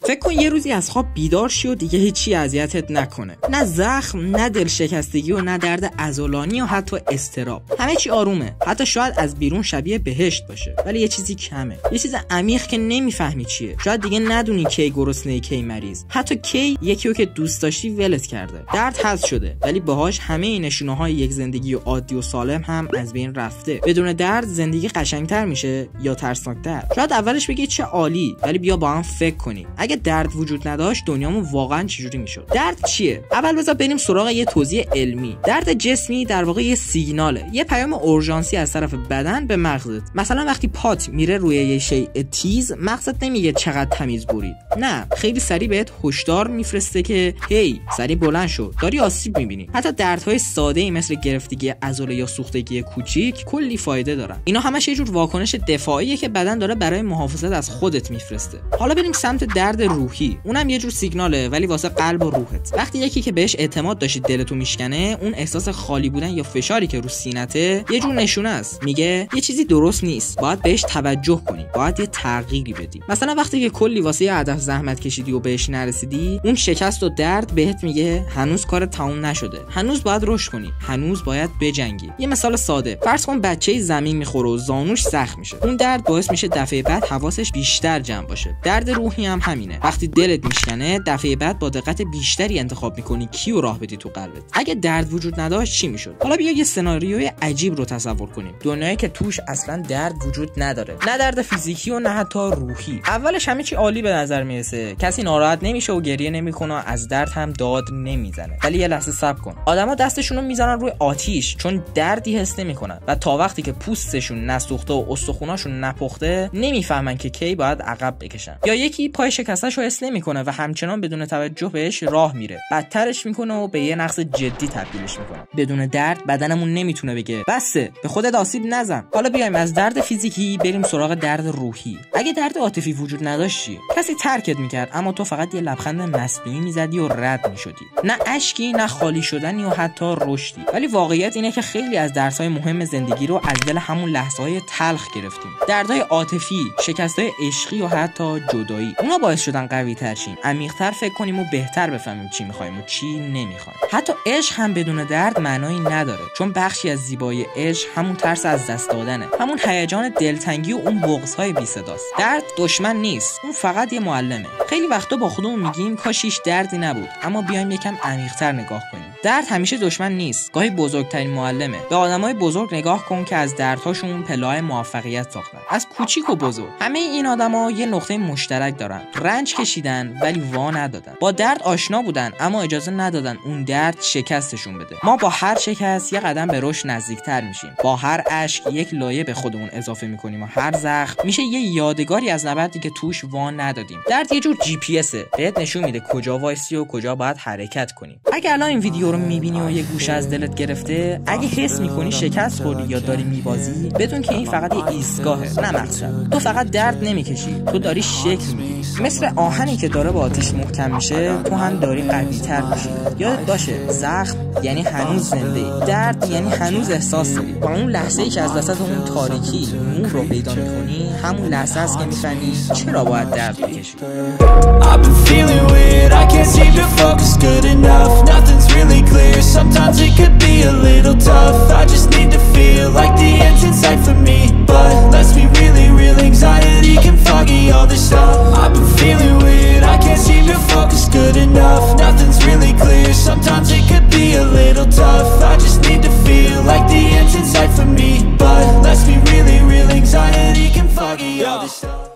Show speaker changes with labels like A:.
A: فکر کن یه روزی از خواب بیدار شی و دیگه هیچی اذیتت نکنه، نه زخم، نه دلشکستگی و نه درد عضلانی و حتی اضطراب. همه چی آرومه، حتی شاید از بیرون شبیه بهشت باشه، ولی یه چیزی کمه، یه چیز عمیق که نمیفهمی چیه. شاید دیگه ندونی کی گرسنه، کی مریض، حتی کی یکیو که دوست داشتی ولت کرده. درد حذف شده، ولی باهاش همه این نشونه‌های یک زندگی عادی و سالم هم از بین رفته. بدون درد زندگی قشنگتر میشه یا ترسناکتر؟ شاید اولش بگی چه عالی، ولی بیا با هم فکر کنیم اگه درد وجود نداشت دنیامون واقعا چجوری میشد. درد چیه؟ اول بذار بریم سراغ یه توضیح علمی. درد جسمی در واقع یه سیگناله، یه پیام اورژانسی از طرف بدن به مغزت. مثلا وقتی پات میره روی یه شیء تیز، مغزت نمیگه چقدر تمیز برید، نه، خیلی سریع بهت هشدار میفرسته که هی سریع بلند شو، داری آسیب میبینی. حتی دردهای ساده‌ای مثل گرفتگی عضله یا سوختگی کوچیک کلی فایده دارن. اینا همش یه جور واکنش دفاعیه که بدن داره برای محافظت از خودت میفرسته. حالا بریم سمت درد روحی. اونم یه جور سیگناله، ولی واسه قلب و روحت. وقتی یکی که بهش اعتماد داشتی دلتو میشکنه، اون احساس خالی بودن یا فشاری که رو سینته یه جور نشونه است، میگه یه چیزی درست نیست، باید بهش توجه کنی، باید یه تغییری بدی. مثلا وقتی که کلی واسه یه هدف زحمت کشیدی و بهش نرسیدی، اون شکست و درد بهت میگه هنوز کارت تموم نشده، هنوز باید رشد کنی، هنوز باید بجنگی. یه مثال ساده، فرض کن بچه‌ای زمین میخوره و زانوش زخم میشه. اون درد باعث میشه دفعه بعد حواسش بیشتر جمع باشه. درد روحی هم همینه. وقتی دلت میشکنه، دفعه بعد با دقت بیشتری انتخاب میکنی کیو راه بدی تو قلبت. اگه درد وجود نداشت چی میشد؟ حالا بیا یه سناریوی عجیب رو تصور کنیم. دنیایی که توش اصلا درد وجود نداره، نه درد فیزیکی و نه حتی روحی. اولش همه چی عالی به نظر میرسه، کسی ناراحت نمیشه و گریه نمیکنه و از درد هم داد نمیزنه. ولی یه لحظه صبر کن. آدما دستشون رو میزنن روی آتیش چون دردی حس نمیکنن و تا وقتی که پوستشون نسوخته و استخوناشون نپخته نمیفهمن که کی باید عقب بکشن. یا یکی پای شکسته‌شو حس نمیکنه و همچنان بدون توجه بهش راه میره، بدترش میکنه و به یه نقص جدی تبدیلش میکنه. بدون درد بدنمون نمیتونه بگه بسه، به خودت آسیب نزن. حالا بیایم از درد فیزیکی بریم سراغ درد روحی. اگه درد عاطفی وجود نداشت، کسی ترکت میکرد اما تو فقط یه لبخند مصنوعی میزدی و رد میشدی، نه اشکی، نه خالی شدنی و حتی رشدی. ولی واقعیت اینه که خیلی از درس‌های مهم زندگی رو از دل همون لحظه‌های تلخ گرفتیم. دردهای عاطفی، شکست‌های عشقی و حتی جدایی، اونا باعث شدن قوی‌تر شیم، عمیق‌تر فکر کنیم و بهتر بفهمیم چی می‌خوایم و چی نمی‌خوایم. حتی عشق هم بدون درد معنایی نداره، چون بخشی از زیبایی عشق همون ترس از دست دادنه، همون هیجان دلتنگی و اون بغض‌های بی‌صداست. درد دشمن نیست، اون فقط یه معلمه. خیلی وقتا با خودمون میگیم کاش هیچ دردی نبود، اما بیایم یکم عمیق‌تر نگاه کنیم. درد همیشه دشمن نیست، گاهی بزرگترین معلمه. به آدمای بزرگ نگاه کن که از دردهاشون پله‌های موفقیت ساختن، از کوچیک و بزرگ. همه این آدما یه نقطه مشترک دارن، رنج کشیدن ولی وا ندادن. با درد آشنا بودن اما اجازه ندادن اون درد شکستشون بده. ما با هر شکست یه قدم به رشد نزدیکتر میشیم، با هر اشک یک لایه به خودمون اضافه میکنیم و هر زخم میشه یه یادگاری از نبردی که توش وا ندادیم. درد یه جور جی پی اسه، بهت نشون میده کجا وایسی و کجا باید حرکت کنی. اگه الان این ویدیو رو میبینی و یه گوشه از دلت گرفته، اگه حس میکنی شکست خوردی یا داری میبازی، بدون که این فقط یه ایستگاهه، نه مقصد. تو فقط درد نمیکشی، تو داری شکل میدی. مثل آهنی که داره با آتش محکم میشه، تو هم داری قوی‌تر میشی. یادت باشه، زخم یعنی هنوز زنده، درد یعنی هنوز احساس داری. با اون لحظه‌ای که از وسط اون تاریکی نور رو پیدا میکنی، همون لحظه است که میفهمی چرا باید درد بکشی.
B: I've been feeling weird, I can't seem to focus good enough. Nothing's really clear, sometimes it could be a little tough. I just need to feel like the end's in sight for me, but let's be really real, anxiety can foggy all this stuff. I've been feeling weird, I can't seem to focus good enough. Nothing's really clear, sometimes it could be a little tough. I just need to feel like the end's in sight for me, but let's be really real, anxiety can foggy all this stuff.